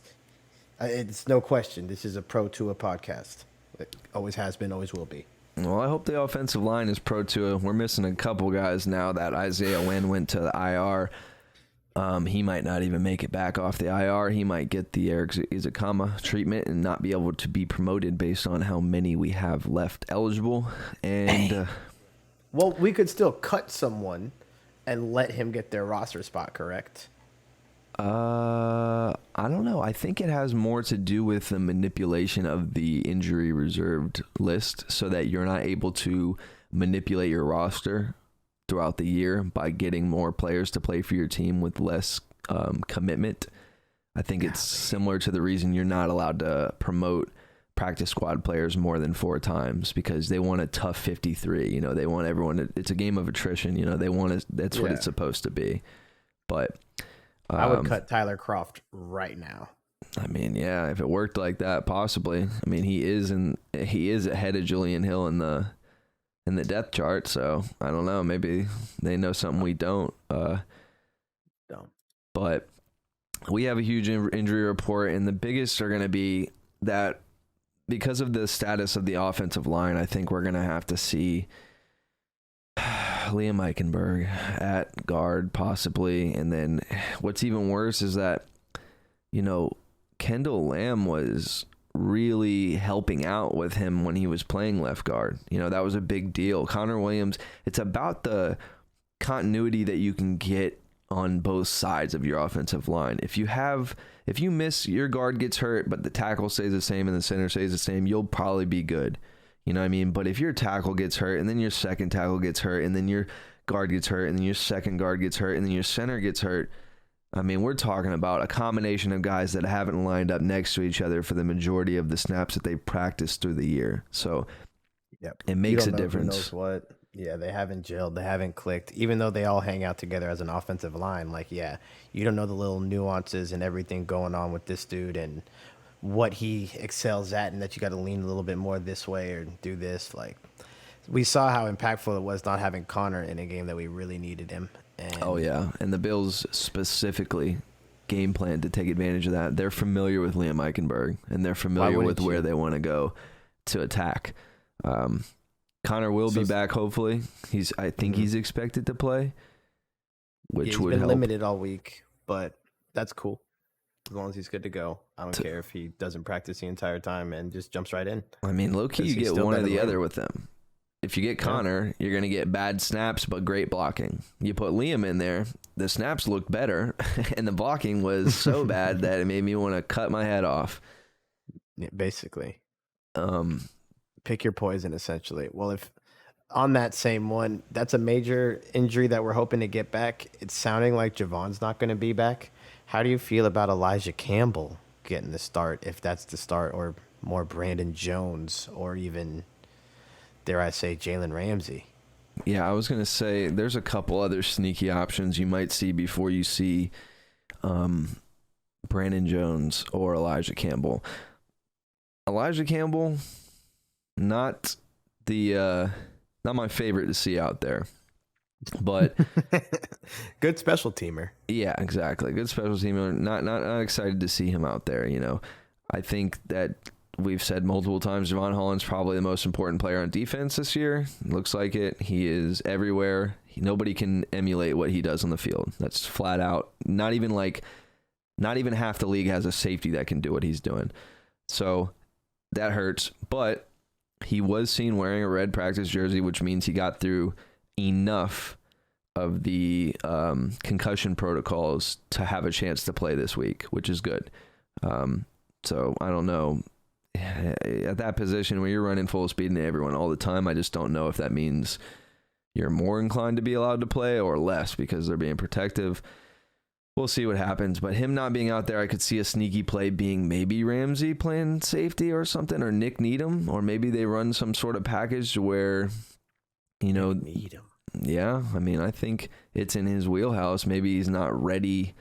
no question. This is a pro Tua podcast. It always has been, always will be. Well, I hope the offensive line is pro Tua. We're missing a couple guys now that Isaiah Wynn went to the IR. He might not even make it back off the IR. He might get the Eric Izakama treatment and not be able to be promoted based on how many we have left eligible. And well, we could still cut someone and let him get their roster spot, correct? I don't know. I think it has more to do with the manipulation of the injury reserved list so that you're not able to manipulate your roster throughout the year by getting more players to play for your team with less commitment. I think it's similar to the reason you're not allowed to promote practice squad players more than 4 times because they want a tough 53. You know, they want everyone to, it's a game of attrition. You know, they want to, that's what it's supposed to be. But I would cut Tyler Croft right now. I mean, yeah, if it worked like that, possibly. I mean, he is ahead of Julian Hill in the depth chart, so I don't know. Maybe they know something we don't. But we have a huge injury report, and the biggest are going to be that because of the status of the offensive line, I think we're going to have to see Liam Eichenberg at guard possibly. And then what's even worse is that, you know, Kendall Lamb was really helping out with him when he was playing left guard. You know, that was a big deal. Connor Williams, it's about the continuity that you can get on both sides of your offensive line. If you miss, your guard gets hurt, but the tackle stays the same and the center stays the same, you'll probably be good. You know what I mean? But if your tackle gets hurt and then your second tackle gets hurt and then your guard gets hurt and then your second guard gets hurt and then your center gets hurt, I mean, we're talking about a combination of guys that haven't lined up next to each other for the majority of the snaps that they practiced through the year. So it makes a difference. Who knows what? Yeah, they haven't gelled. They haven't clicked. Even though they all hang out together as an offensive line, like, yeah, you don't know the little nuances and everything going on with this dude and what he excels at and that you got to lean a little bit more this way or do this. Like, we saw how impactful it was not having Connor in a game that we really needed him. And oh, yeah. And the Bills specifically game plan to take advantage of that. They're familiar with Liam Eichenberg, and they're familiar with where they want to go to attack. Connor will be back, hopefully. I think he's expected to play, which would help. He's been limited all week, but that's cool. As long as he's good to go. I don't care if he doesn't practice the entire time and just jumps right in. I mean, low-key, you get one or the other with them. If you get Connor, you're going to get bad snaps but great blocking. You put Liam in there, the snaps looked better, and the blocking was so bad that it made me want to cut my head off. Yeah, basically. Pick your poison, essentially. Well, if on that same one, that's a major injury that we're hoping to get back. It's sounding like Javon's not going to be back. How do you feel about Elijah Campbell getting the start, if that's the start, or more Brandon Jones, or even, dare I say, Jalen Ramsey? Yeah, I was going to say there's a couple other sneaky options you might see before you see Brandon Jones or Elijah Campbell. Elijah Campbell, not my favorite to see out there, but good special teamer. Yeah, exactly. Good special teamer. Not excited to see him out there. You know, I think that we've said multiple times, Javon Holland's probably the most important player on defense this year. Looks like it. He is everywhere. Nobody can emulate what he does on the field. That's flat out. Not even half the league has a safety that can do what he's doing. So that hurts, but he was seen wearing a red practice jersey, which means he got through enough of the concussion protocols to have a chance to play this week, which is good. So I don't know. At that position where you're running full speed into everyone all the time, I just don't know if that means you're more inclined to be allowed to play or less because they're being protective. We'll see what happens, but him not being out there, I could see a sneaky play being maybe Ramsey playing safety or something, or Nick Needham, or maybe they run some sort of package where, you know, Needham. Yeah, I mean, I think it's in his wheelhouse. Maybe he's not ready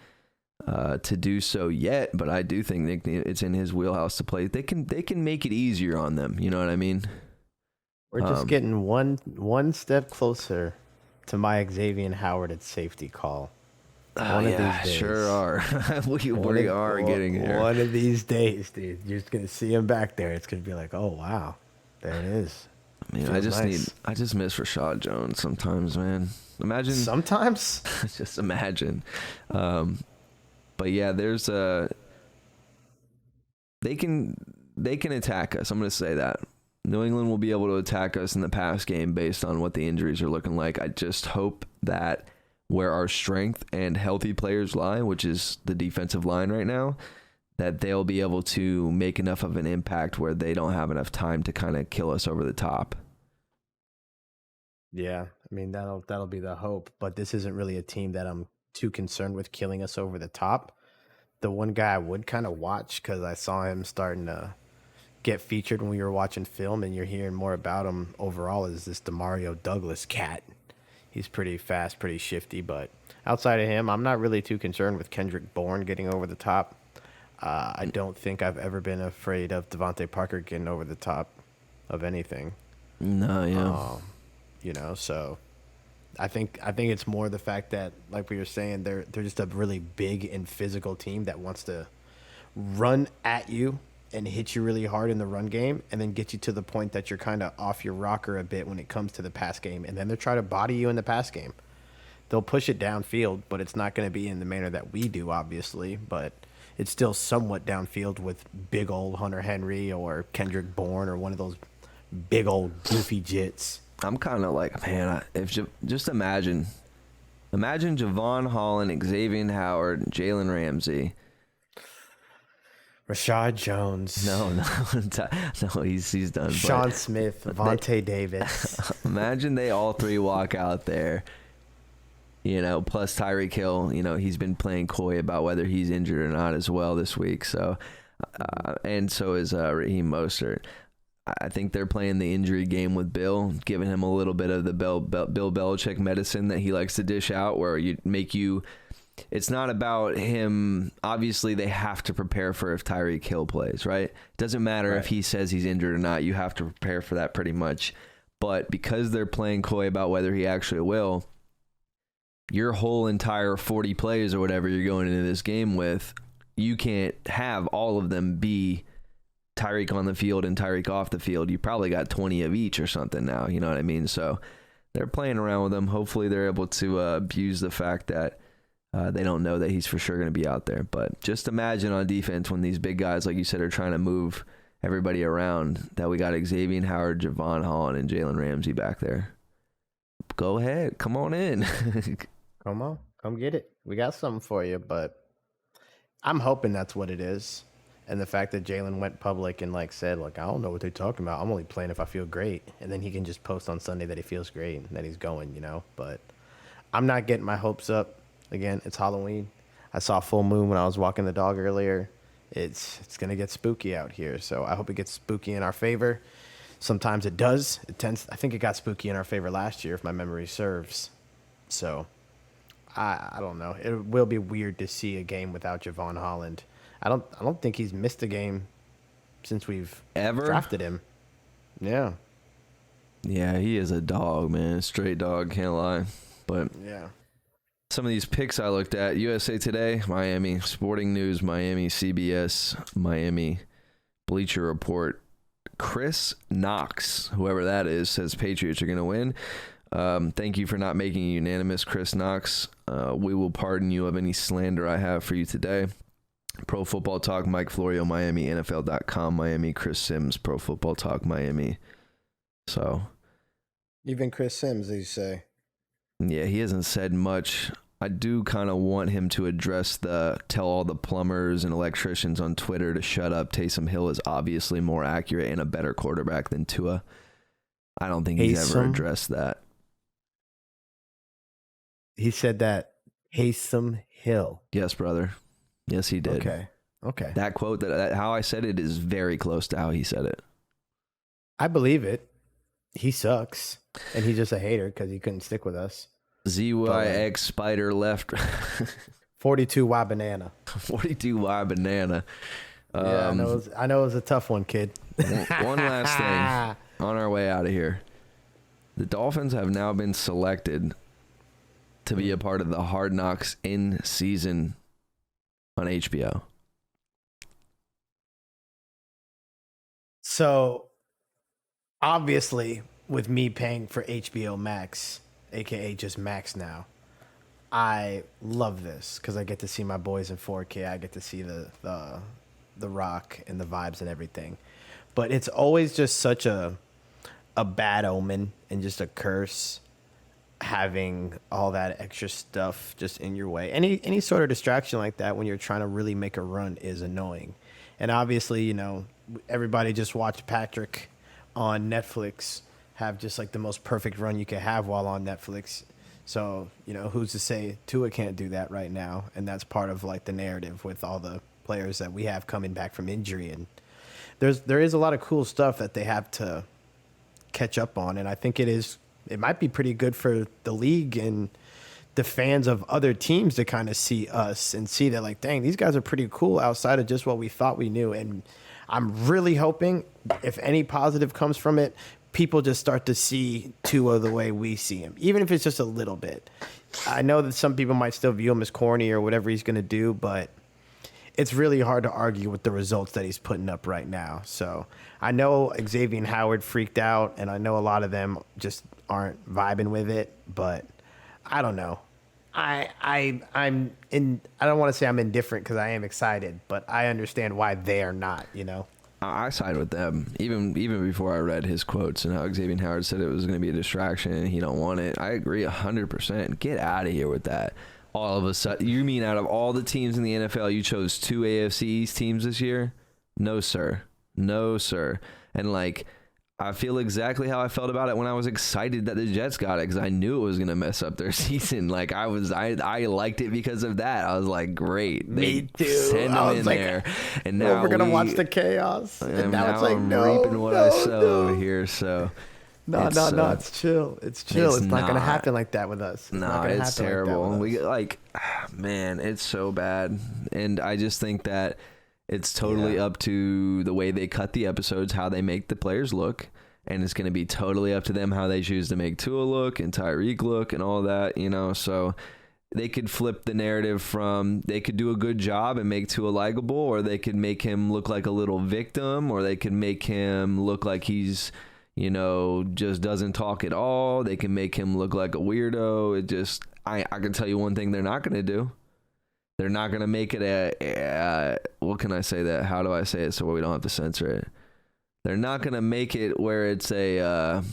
to do so yet, but I do think it's in his wheelhouse to play. They can make it easier on them. You know what I mean? We're just getting one step closer to my Xavier Howard at safety call. One of these days. Sure are. we are getting there. One of these days, dude. You're just going to see him back there. It's going to be like, oh, wow. There it is. I mean, I just miss Rashad Jones sometimes, man. Imagine. Sometimes? Just imagine. But yeah, there's they can attack us. I'm going to say that. New England will be able to attack us in the pass game based on what the injuries are looking like. I just hope that where our strength and healthy players lie, which is the defensive line right now, that they'll be able to make enough of an impact where they don't have enough time to kind of kill us over the top. Yeah, I mean, that'll be the hope, but this isn't really a team that I'm too concerned with killing us over the top. The one guy I would kind of watch, because I saw him starting to get featured when we were watching film, and you're hearing more about him overall, is this Demario Douglas cat. He's pretty fast, pretty shifty, but outside of him, I'm not really too concerned with Kendrick Bourne getting over the top. I don't think I've ever been afraid of Devontae Parker getting over the top of anything. No, yeah. So I think it's more the fact that, like we were saying, they're just a really big and physical team that wants to run at you and hit you really hard in the run game, and then get you to the point that you're kind of off your rocker a bit when it comes to the pass game, and then they'll try to body you in the pass game. They'll push it downfield, but it's not going to be in the manner that we do, obviously, but it's still somewhat downfield with big old Hunter Henry or Kendrick Bourne or one of those big old goofy jits. I'm kind of like, man, just imagine Javon Holland, Xavier Howard, Jalen Ramsey. Rashad Jones. No, he's done. Sean Smith, Vontae Davis. Imagine they all three walk out there, plus Tyreek Hill. He's been playing coy about whether he's injured or not as well this week. So, and so is Raheem Mostert. I think they're playing the injury game with Bill, giving him a little bit of the Bill Belichick medicine that he likes to dish out, where it's not about him. Obviously, they have to prepare for if Tyreek Hill plays, right? It doesn't matter if he says he's injured or not. You have to prepare for that pretty much. But because they're playing coy about whether he actually will, your whole entire 40 plays or whatever you're going into this game with, you can't have all of them be Tyreek on the field and Tyreek off the field. You probably got 20 of each or something now. You know what I mean? So they're playing around with him. Hopefully they're able to abuse the fact that they don't know that he's for sure going to be out there. But just imagine on defense when these big guys, like you said, are trying to move everybody around, that we got Xavier Howard, Javon Holland, and Jalen Ramsey back there. Go ahead. Come on in. Come on. Come get it. We got something for you, but I'm hoping that's what it is. And the fact that Jalen went public and said, I don't know what they're talking about. I'm only playing if I feel great. And then he can just post on Sunday that he feels great and that he's going, But I'm not getting my hopes up. Again, it's Halloween. I saw full moon when I was walking the dog earlier. It's going to get spooky out here. So I hope it gets spooky in our favor. Sometimes it does. I think it got spooky in our favor last year, if my memory serves. So I don't know. It will be weird to see a game without Javon Holland. I don't think he's missed a game since we've ever drafted him. Yeah. Yeah, he is a dog, man. Straight dog, can't lie. But yeah. Some of these picks I looked at: USA Today, Miami, Sporting News, Miami, CBS, Miami, Bleacher Report. Chris Knox, whoever that is, says Patriots are going to win. Thank you for not making it unanimous, Chris Knox. We will pardon you of any slander I have for you today. Pro Football Talk, Mike Florio, Miami, NFL.com, Miami, Chris Sims, Pro Football Talk, Miami. So. Even Chris Sims, they say. Yeah, he hasn't said much. I do kind of want him to tell all the plumbers and electricians on Twitter to shut up. Taysom Hill is obviously more accurate and a better quarterback than Tua. I don't think he's ever addressed that. He said that Taysom Hill. Yes, brother. Yes, he did. Okay. That quote, that how I said it, is very close to how he said it. I believe it. He sucks, and he's just a hater because he couldn't stick with us. ZYX Spider left. 42Y banana. 42Y banana. Yeah, I know it was a tough one, kid. One last thing on our way out of here. The Dolphins have now been selected to be a part of the Hard Knocks in season on HBO. So, obviously, with me paying for HBO Max, aka just Max now, I love this because I get to see my boys in 4K. I get to see the rock and the vibes and everything. But it's always just such a bad omen and just a curse having all that extra stuff just in your way. Any sort of distraction like that when you're trying to really make a run is annoying. And obviously, everybody just watched Patrick on Netflix have just the most perfect run you could have while on Netflix. So, who's to say Tua can't do that right now? And that's part of the narrative with all the players that we have coming back from injury and there is a lot of cool stuff that they have to catch up on, and I think it might be pretty good for the league and the fans of other teams to kind of see us and see that, like, dang, these guys are pretty cool outside of just what we thought we knew. And I'm really hoping, if any positive comes from it, people just start to see Tua the way we see him, even if it's just a little bit. I know that some people might still view him as corny or whatever he's going to do, but it's really hard to argue with the results that he's putting up right now. So I know Xavier Howard freaked out, and I know a lot of them just aren't vibing with it, but I don't know. I don't want to say I'm indifferent because I am excited, but I understand why they are not, you know? I side with them. Even before I read his quotes and how Xavier Howard said it was going to be a distraction and he don't want it. I agree 100%. Get out of here with that. All of a sudden, you mean out of all the teams in the NFL, you chose 2 AFC East teams this year? No, sir. No, sir. And like, I feel exactly how I felt about it when I was excited that the Jets got it because I knew it was going to mess up their season. Like I liked it because of that. I was like, great. Me too. Send them in there. And now we're going to watch the chaos. And now it's like, I'm no, reaping what I sow over here. So no, it's chill. It's chill. It's not going to happen like that with us. It's terrible. We like, man, it's so bad. And I just think that it's totally up to the way they cut the episodes, how they make the players look. And it's going to be totally up to them how they choose to make Tua look and Tyreek look and all that, you know. So they could flip the narrative from they could do a good job and make Tua likable, or they could make him look like a little victim, or they could make him look like he's, you know, just doesn't talk at all. They can make him look like a weirdo. It just, I can tell you one thing they're not going to do. They're not going to make it what can I say that? How do I say it so we don't have to censor it? They're not going to make it where it's just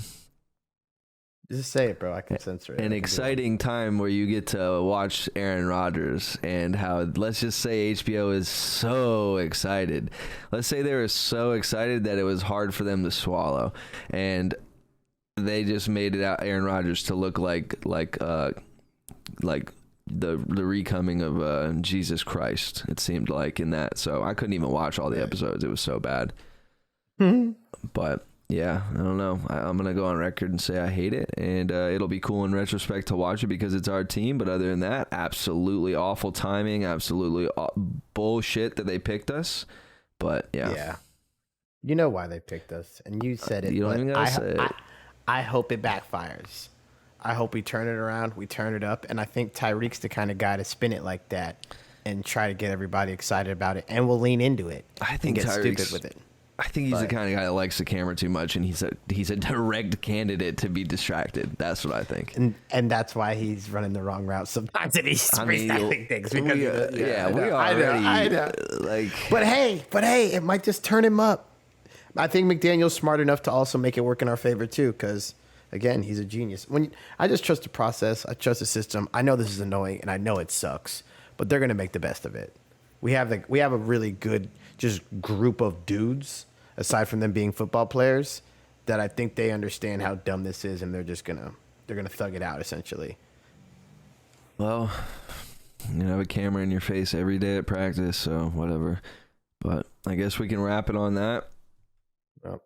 say it, bro. I can censor it. An exciting time where you get to watch Aaron Rodgers and how, let's just say HBO is so excited. Let's say they were so excited that it was hard for them to swallow. And they just made it out Aaron Rodgers to look like the recoming of Jesus Christ, it seemed like in that. So I couldn't even watch all the episodes. It was so bad. But yeah, I don't know. I'm going to go on record and say I hate it. And it'll be cool in retrospect to watch it because it's our team. But other than that, absolutely awful timing. Absolutely bullshit that they picked us. But yeah. Yeah. You know why they picked us. And you said it. You don't even got to say it. I hope it backfires. I hope we turn it around. We turn it up. And I think Tyreek's the kind of guy to spin it like that and try to get everybody excited about it. And we'll lean into it. I think get Tyreek's stupid with it. I think he's the kind of guy that likes the camera too much, and he's a direct candidate to be distracted. That's what I think. And that's why he's running the wrong route sometimes, and he's freestyling things. Because we already I know. like. But hey, it might just turn him up. I think McDaniel's smart enough to also make it work in our favor too, because again, he's a genius. I just trust the process, I trust the system. I know this is annoying, and I know it sucks, but they're gonna make the best of it. We have a really good just group of dudes, aside from them being football players, that I think they understand how dumb this is, and they're gonna thug it out essentially. Well, you have a camera in your face every day at practice, so whatever. But I guess we can wrap it on that. Yep.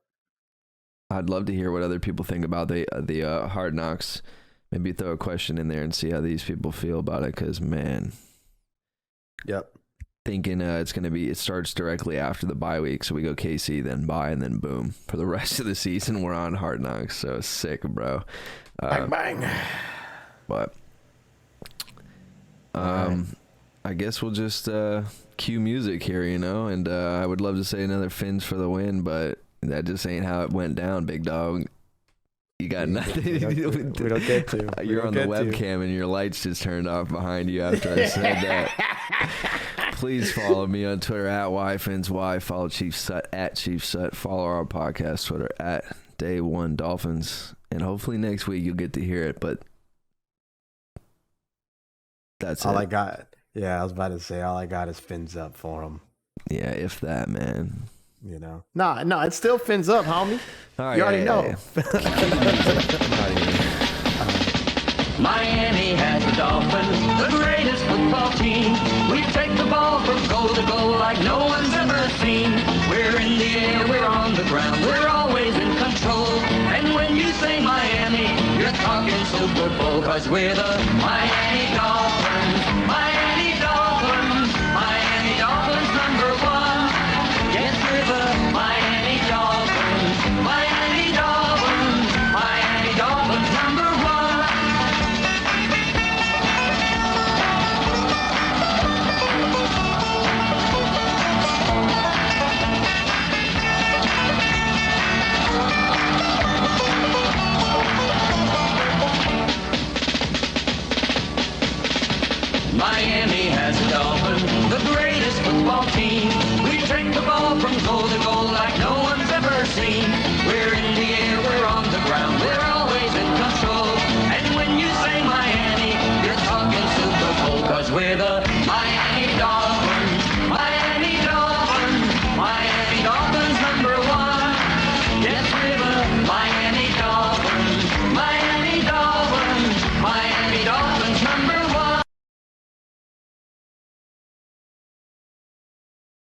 I'd love to hear what other people think about the Hard Knocks. Maybe throw a question in there and see how these people feel about it, because man. Yep. Thinking it starts directly after the bye week, so we go KC, then bye, and then boom. For the rest of the season, we're on Hard Knocks, so sick, bro. Bang, bang. But I guess we'll just cue music here, you know, and I would love to say another Fins for the win, but that just ain't how it went down, big dog. You got nothing. We don't get to. You're on the webcam and your lights just turned off behind you after I said that. Please follow me on Twitter at YFinsY. Follow Chief Sut at Chief Sut. Follow our podcast Twitter at Day One Dolphins. And hopefully next week you'll get to hear it. But that's all it. I got. Yeah, I was about to say all I got is fins up for him. Yeah, if that, man. You know, no, it still fins up, homie. All right, you already know. Yeah. Miami has the Dolphins, the greatest football team. We take the ball from goal to goal like no one's ever seen. We're in the air, we're on the ground, we're always in control. And when you say Miami, you're talking Super Bowl, 'cause we're the Miami Dolphins. Miami